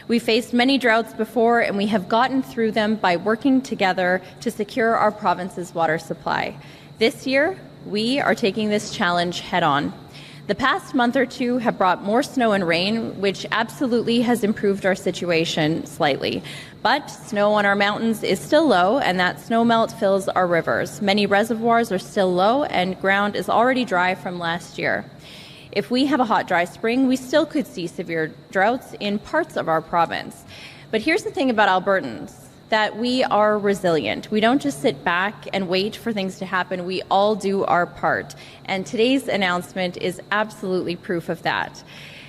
We faced many droughts before, and we have gotten through them by working together to secure our province's water supply. This year, we are taking this challenge head-on. The past month or two have brought more snow and rain, which absolutely has improved our situation slightly. But snow on our mountains is still low, and that snowmelt fills our rivers. Many reservoirs are still low, and ground is already dry from last year. If we have a hot, dry spring, we still could see severe droughts in parts of our province. But here's the thing about Albertans, that we are resilient. We don't just sit back and wait for things to happen. We all do our part. And today's announcement is absolutely proof of that.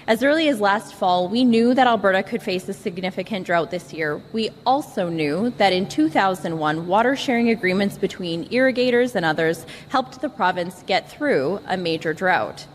As early as last fall, we knew that Alberta could face a significant drought this year. We also knew that in 2001, water sharing agreements between irrigators and others helped the province get through a major drought.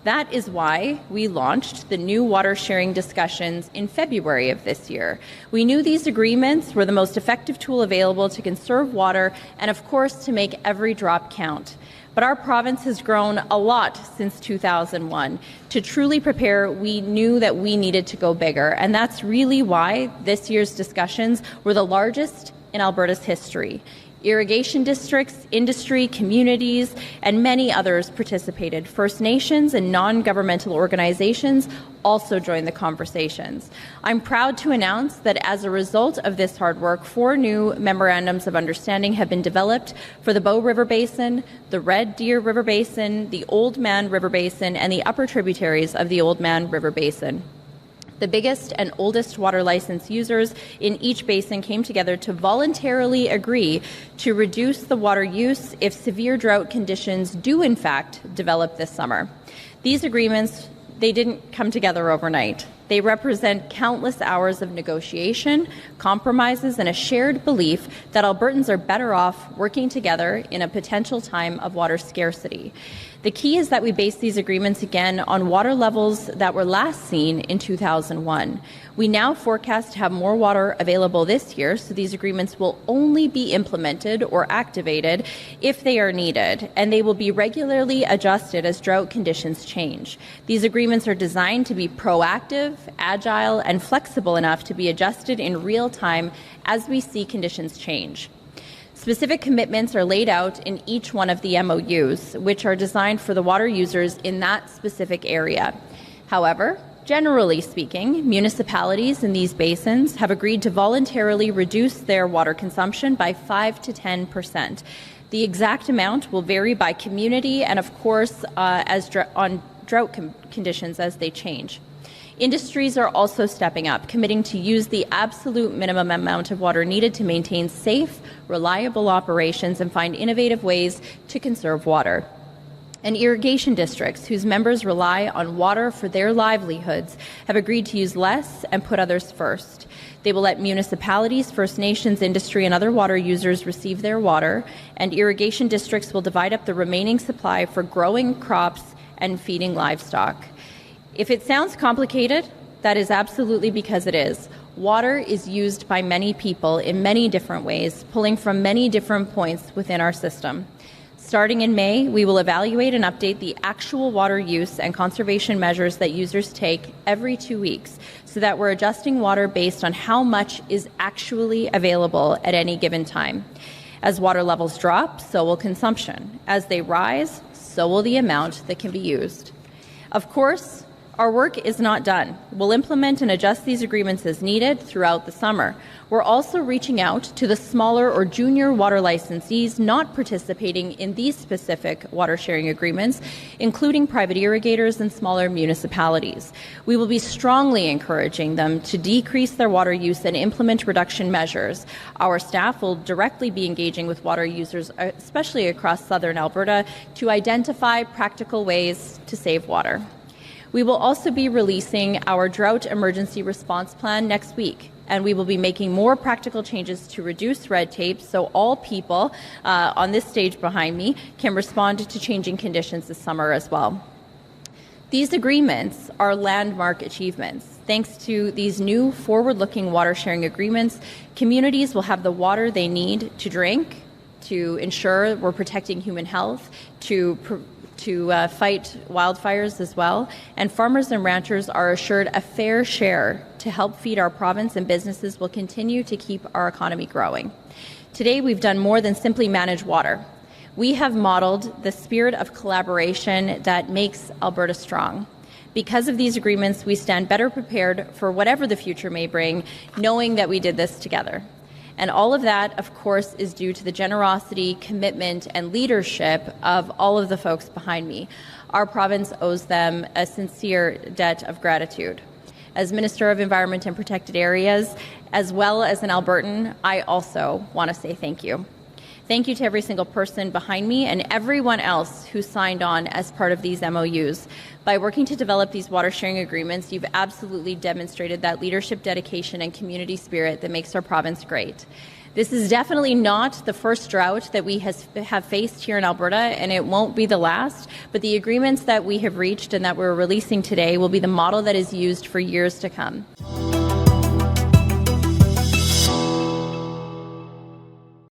That is why we launched the new water sharing discussions in February of this year. We knew these agreements were the most effective tool available to conserve water and, of course, to make every drop count. But our province has grown a lot since 2001. To truly prepare, we knew that we needed to go bigger, and that's really why this year's discussions were the largest in Alberta's history. Irrigation districts, industry, communities, and many others participated. First Nations and non-governmental organizations also joined the conversations. I'm proud to announce that as a result of this hard work, 4 new memorandums of understanding have been developed for the Bow River Basin, the Red Deer River Basin, the Oldman River Basin, and the upper tributaries of the Oldman River Basin. The biggest and oldest water license users in each basin came together to voluntarily agree to reduce the water use if severe drought conditions do in fact develop this summer. These agreements, they didn't come together overnight. They represent countless hours of negotiation, compromises, and a shared belief that Albertans are better off working together in a potential time of water scarcity. The key is that we base these agreements again on water levels that were last seen in 2001. We now forecast to have more water available this year, so these agreements will only be implemented or activated if they are needed, and they will be regularly adjusted as drought conditions change. These agreements are designed to be proactive, agile, and flexible enough to be adjusted in real time as we see conditions change. Specific commitments are laid out in each one of the MOUs, which are designed for the water users in that specific area. However, generally speaking, municipalities in these basins have agreed to voluntarily reduce their water consumption by 5 to 10%. The exact amount will vary by community and, of course, on drought conditions as they change. Industries are also stepping up, committing to use the absolute minimum amount of water needed to maintain safe, reliable operations and find innovative ways to conserve water. And irrigation districts, whose members rely on water for their livelihoods, have agreed to use less and put others first. They will let municipalities, First Nations, industry, and other water users receive their water, and irrigation districts will divide up the remaining supply for growing crops and feeding livestock. If it sounds complicated, that is absolutely because it is. Water is used by many people in many different ways, pulling from many different points within our system. Starting in May, we will evaluate and update the actual water use and conservation measures that users take every 2 weeks, so that we're adjusting water based on how much is actually available at any given time. As water levels drop, so will consumption. As they rise, so will the amount that can be used. Of course, our work is not done. We'll implement and adjust these agreements as needed throughout the summer. We're also reaching out to the smaller or junior water licensees not participating in these specific water sharing agreements, including private irrigators and smaller municipalities. We will be strongly encouraging them to decrease their water use and implement reduction measures. Our staff will directly be engaging with water users, especially across southern Alberta, to identify practical ways to save water. We will also be releasing our drought emergency response plan next week, and we will be making more practical changes to reduce red tape so all people on this stage behind me can respond to changing conditions this summer as well. These agreements are landmark achievements. Thanks to these new forward-looking water sharing agreements, communities will have the water they need to drink, to ensure we're protecting human health, to to fight wildfires as well, and farmers and ranchers are assured a fair share to help feed our province, and businesses will continue to keep our economy growing. Today, we've done more than simply manage water. We have modeled the spirit of collaboration that makes Alberta strong. Because of these agreements, we stand better prepared for whatever the future may bring, knowing that we did this together. And all of that, of course, is due to the generosity, commitment, and leadership of all of the folks behind me. Our province owes them a sincere debt of gratitude. As Minister of Environment and Protected Areas, as well as an Albertan, I also want to say thank you. Thank you to every single person behind me and everyone else who signed on as part of these MOUs. By working to develop these water sharing agreements, you've absolutely demonstrated that leadership, dedication, and community spirit that makes our province great. This is definitely not the first drought that we have faced here in Alberta, and it won't be the last, but the agreements that we have reached and that we're releasing today will be the model that is used for years to come.